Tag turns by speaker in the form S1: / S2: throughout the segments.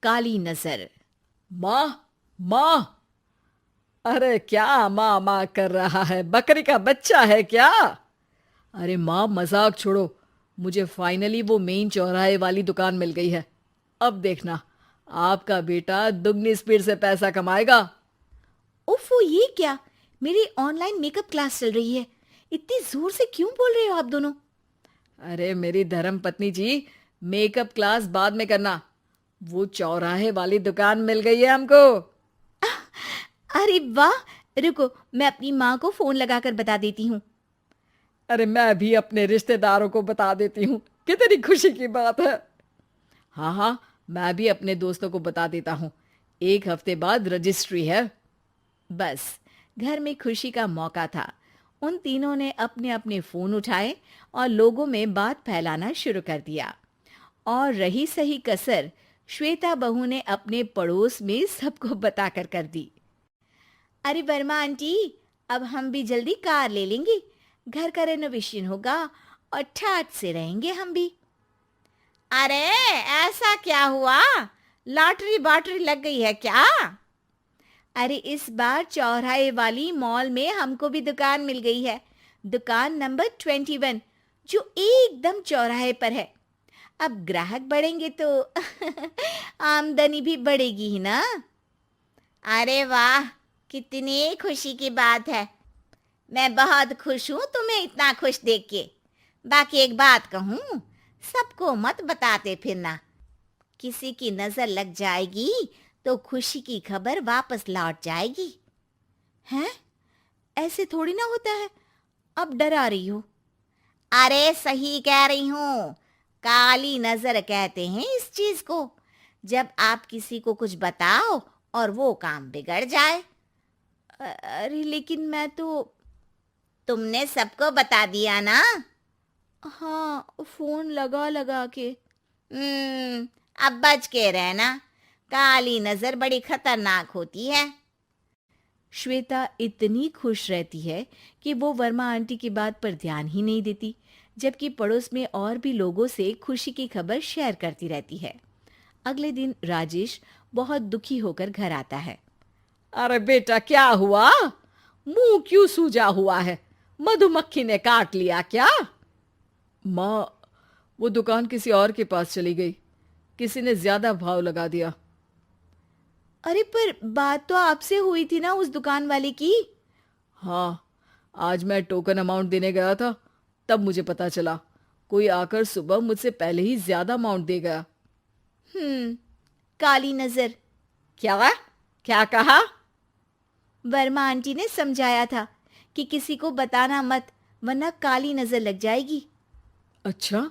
S1: काली नजर।
S2: माँ, माँ। अरे क्या माँ माँ कर रहा है? बकरी का बच्चा है क्या? अरे माँ, मजाक छोड़ो। मुझे फाइनली वो मेन चौराहे वाली दुकान मिल गई है। अब देखना, आपका बेटा दुगनी स्पीड से पैसा कमाएगा।
S1: उफ़, ये क्या? मेरी ऑनलाइन मेकअप क्लास चल रही है। इतनी जोर से क्यों बोल रहे हो आप दोनों?
S2: अरे मेरी धर्म पत्नी जी, मेकअप क्लास बाद में करना। वो चौराहे वाली दुकान मिल गई है हमको।
S1: अरे वाह! रुको, मैं अपनी माँ को फोन लगाकर बता देती हूँ।
S2: अरे मैं भी अपने रिश्तेदारों को बता देती हूँ। कितनी खुशी की बात है। हाँ हाँ, मैं भी अपने दोस्तों को बता देता हूँ। 1 हफ्ते बाद रजिस्ट्री है।
S1: बस, घर में खुशी का मौका था। उन तीनों ने अपने अपने फोन उठाए और लोगों में बात फैलाना शुरू कर दिया। और रही सही कसर, श्वेता बहू ने अपने पड़ोस में सबको बताकर कर दी। अरे वर्मा आंटी, अब हम भी जल्दी कार ले लेंगे। घर का रेनोवेशन होगा और ठाट से रहेंगे हम भी। अरे, ऐसा क्या हुआ? लॉटरी बाटरी लग गई है क्या? अरे, इस बार चौराहे वाली मॉल में हमको भी दुकान मिल गई है। दुकान नंबर 21, जो एकदम चौराहे पर है। अब ग्राहक बढ़ेंगे तो आमदनी भी बढ़ेगी ही ना। अरे वाह, कितनी खुशी की बात है। मैं बहुत खुश हूँ तुम्हें इतना खुश देख के। बाकी एक बात कहूँ, सबको मत बताते फिरना। किसी की नजर लग जाएगी तो खुशी की खबर वापस लौट जाएगी। हैं? ऐसे थोड़ी ना होता है। अब डरा रही हो। अरे सही कह रही हूँ। काली नजर कहते हैं इस चीज को। जब आप किसी को कुछ बताओ और वो काम बिगड़ जाए। अरे लेकिन मैं तो। तुमने सबको बता दिया ना? हाँ, फोन लगा लगा के। अब बच के रहना। काली नजर बड़ी खतरनाक होती है। श्वेता इतनी खुश रहती है कि वो वर्मा आंटी की बात पर ध्यान ही नहीं देती, जबकि पड़ोस में और भी लोगों से खुशी की खबर शेयर करती रहती है। अगले दिन राजेश बहुत दुखी होकर घर आता है।
S2: अरे बेटा, क्या हुआ? मुंह क्यों सूजा हुआ है? मधुमक्खी ने काट लिया क्या? माँ, वो दुकान किसी और के पास चली गई। किसी ने ज्यादा भाव लगा दिया।
S1: अरे पर बात तो आपसे हुई थी ना उस दुकान वाले की।
S2: हाँ, आज मैं टोकन अमाउंट देने गया था, तब मुझे पता चला। कोई आकर सुबह मुझसे पहले ही ज्यादा अमाउंट दे गया।
S1: हम्म, काली नजर।
S2: क्या? क्या कहा?
S1: वर्मा आंटी ने समझाया था कि किसी को बताना मत, वरना काली नजर लग जाएगी।
S2: अच्छा,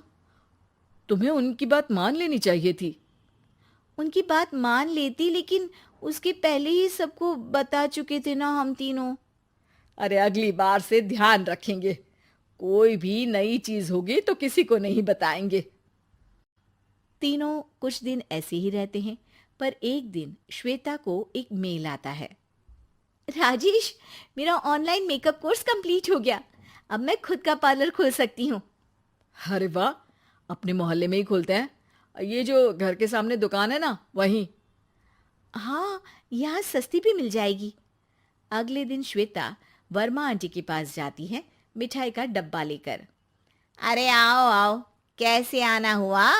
S2: तुम्हें उनकी बात मान लेनी चाहिए थी।
S1: उनकी बात मान लेती, लेकिन उसके पहले ही सबको बता चुके थे ना हम तीनों।
S2: अरे अगली बार से ध्यान रखेंगे। कोई भी नई चीज होगी तो किसी को नहीं बताएंगे।
S1: तीनों कुछ दिन ऐसे ही रहते हैं, पर एक दिन श्वेता को एक मेल आता है। राजेश, मेरा ऑनलाइन मेकअप कोर्स कंप्लीट हो गया। अब मैं खुद का पार्लर खोल सकती हूँ।
S2: अरे वाह, अपने मोहल्ले में ही खोलते हैं। ये जो घर के सामने दुकान है ना, वहीं।
S1: हाँ, यहाँ सस्ती भी मिल जाएगी। अगले दिन श्वेता वर्मा आंटी के पास जाती है, मिठाई का डब्बा लेकर। अरे आओ आओ, कैसे आना हुआ?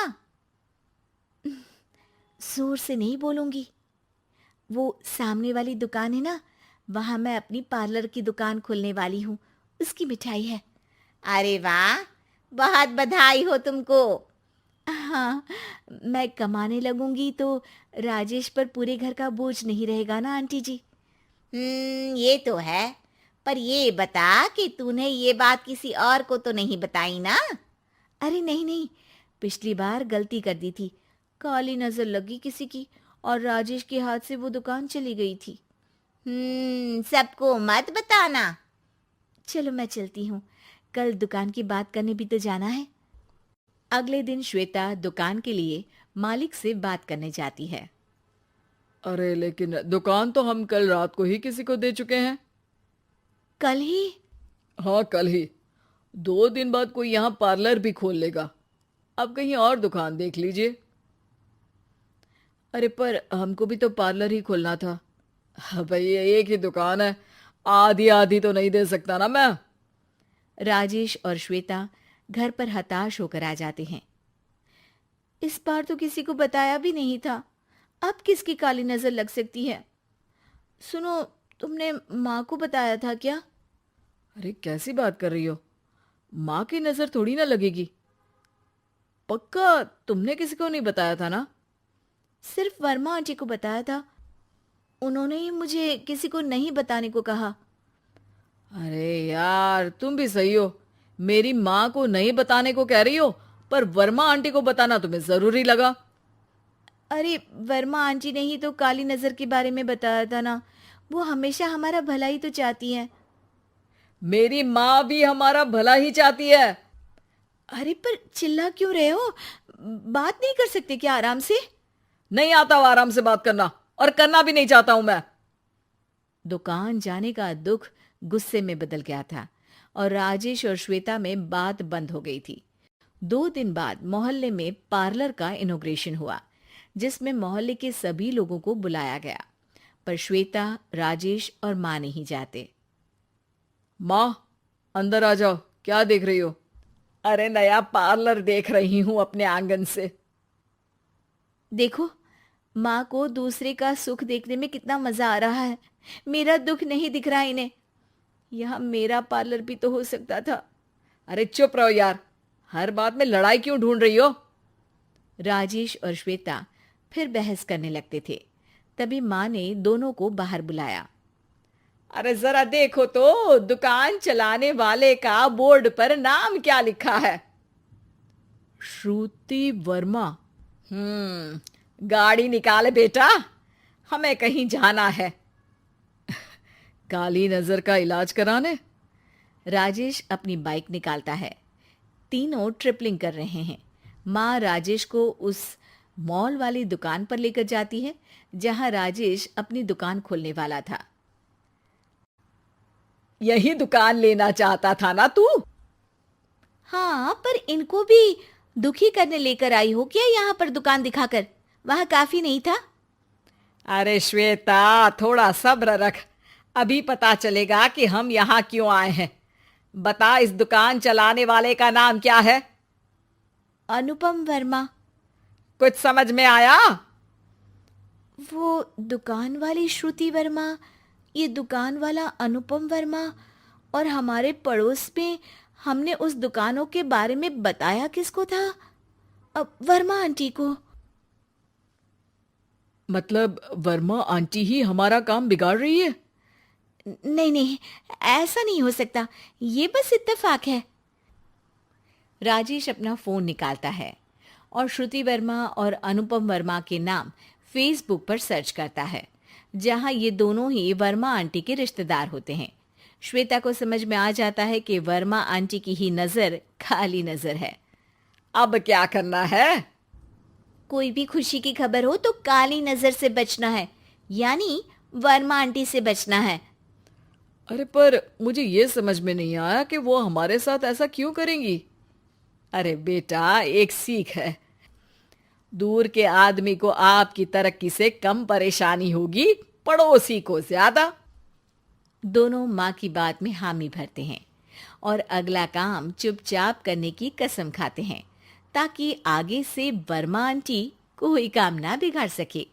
S1: जोर से नहीं बोलूंगी। वो सामने वाली दुकान है ना, वहां मैं अपनी पार्लर की दुकान खोलने वाली हूँ। उसकी मिठाई है। अरे वाह, बहुत बधाई हो तुमको। हाँ, मैं कमाने लगूंगी तो राजेश पर पूरे घर का बोझ नहीं रहेगा ना आंटी जी। ये तो है। पर ये बता कि तूने ये बात किसी और को तो नहीं बताई ना? अरे नहीं नहीं, पिछली बार गलती कर दी थी। काली नजर लगी किसी की और राजेश के हाथ से वो दुकान चली गई थी। सबको मत बताना। चलो मैं चलती हूँ, कल दुकान की बात करने भी तो जाना है। अगले दिन श्वेता दुकान के लिए मालिक से बात करने जाती है।
S2: अरे लेकिन दुकान तो हम कल रात को ही किसी को दे चुके हैं।
S1: कल ही?
S2: हाँ, कल ही। 2 दिन बाद कोई यहाँ पार्लर भी खोल लेगा। अब कहीं और दुकान देख लीजिए। अरे पर हमको भी तो पार्लर ही खोलना था। भाई एक ही दुकान है, आधी आधी तो नहीं दे सकता ना मैं।
S1: राजेश और श्वेता घर पर हताश होकर आ जाते हैं। इस बार तो किसी को बताया भी नहीं था, अब किसकी काली नजर लग सकती है। सुनो, तुमने माँ को बताया था क्या?
S2: अरे कैसी बात कर रही हो, माँ की नजर थोड़ी ना लगेगी। पक्का तुमने किसी को नहीं बताया था ना?
S1: सिर्फ वर्मा आंटी को बताया था, उन्होंने ही मुझे किसी को नहीं बताने को कहा।
S2: अरे यार तुम भी सही हो, मेरी माँ को नहीं बताने को कह रही हो, पर वर्मा आंटी को बताना तुम्हें जरूरी लगा।
S1: अरे वर्मा आंटी ने ही तो काली नजर के बारे में बताया था ना, वो हमेशा हमारा भला ही तो चाहती है।
S2: मेरी माँ भी हमारा भला ही चाहती है।
S1: अरे पर चिल्ला क्यों रहे हो? बात नहीं कर सकते क्या आराम से?
S2: नहीं आता वो आराम से बात करना, और करना भी नहीं चाहता हूं मैं।
S1: दुकान जाने का दुख गुस्से में बदल गया था और राजेश और श्वेता में बात बंद हो गई थी। 2 दिन बाद मोहल्ले में पार्लर का इनॉग्रेशन हुआ, जिसमें मोहल्ले के सभी लोगों को बुलाया गया, पर श्वेता, राजेश और माँ नहीं जाते।
S2: माँ अंदर आ जाओ, क्या देख रही हो? अरे नया पार्लर देख रही हूं अपने आंगन से।
S1: देखो, माँ को दूसरे का सुख देखने में कितना मजा आ रहा है, मेरा दुख नहीं दिख रहा इन्हें। यहाँ मेरा पार्लर भी तो हो सकता था।
S2: अरे चुप रहो यार, हर बात में लड़ाई क्यों ढूंढ रही हो?
S1: राजेश और श्वेता फिर बहस करने लगते थे। तभी माँ ने दोनों को बाहर बुलाया।
S2: अरे जरा देखो तो दुकान चलाने वाले का बोर्ड पर नाम क्या लिखा है? श्रुति वर्मा। गाड़ी निकाले बेटा, हमें कहीं जाना है। काली नजर का इलाज कराने?
S1: राजेश अपनी बाइक निकालता है। तीनों ट्रिपलिंग कर रहे हैं। माँ राजेश को उस मॉल वाली दुकान पर लेकर जाती है जहां राजेश अपनी दुकान खोलने वाला था।
S2: यही दुकान लेना चाहता था ना तू?
S1: हाँ, पर इनको भी दुखी करने लेकर आई हो क्या यहाँ पर दुकान दिखाकर? वहां काफी नहीं था?
S2: अरे श्वेता थोड़ा सब्र रख, अभी पता चलेगा कि हम यहाँ क्यों आए हैं। बता, इस दुकान चलाने वाले का नाम क्या है?
S1: अनुपम वर्मा।
S2: कुछ समझ में आया?
S1: वो दुकान वाली श्रुति वर्मा, ये दुकान वाला अनुपम वर्मा, और हमारे पड़ोस में हमने उस दुकानों के बारे में बताया किसको था? अब वर्मा आंटी को।
S2: मतलब वर्मा आंटी ही हमारा काम बिगाड़ रही है?
S1: नहीं नहीं, ऐसा नहीं हो सकता, ये बस इत्तेफाक है। राजेश अपना फोन निकालता है और श्रुति वर्मा और अनुपम वर्मा के नाम फेसबुक पर सर्च करता है, जहां ये दोनों ही वर्मा आंटी के रिश्तेदार होते हैं। श्वेता को समझ में आ जाता है कि वर्मा आंटी की ही नजर खाली नजर है।
S2: अब क्या करना है?
S1: कोई भी खुशी की खबर हो तो काली नजर से बचना है, यानी वर्मा आंटी से बचना है।
S2: अरे पर मुझे ये समझ में नहीं आया कि वो हमारे साथ ऐसा क्यों करेंगी। अरे बेटा, एक सीख है, दूर के आदमी को आपकी तरक्की से कम परेशानी होगी, पड़ोसी को ज्यादा।
S1: दोनों माँ की बात में हामी भरते हैं और अगला काम चुपचाप करने की कसम खाते हैं, ताकि आगे से वर्मा आंटी कोई काम ना बिगाड़ सके।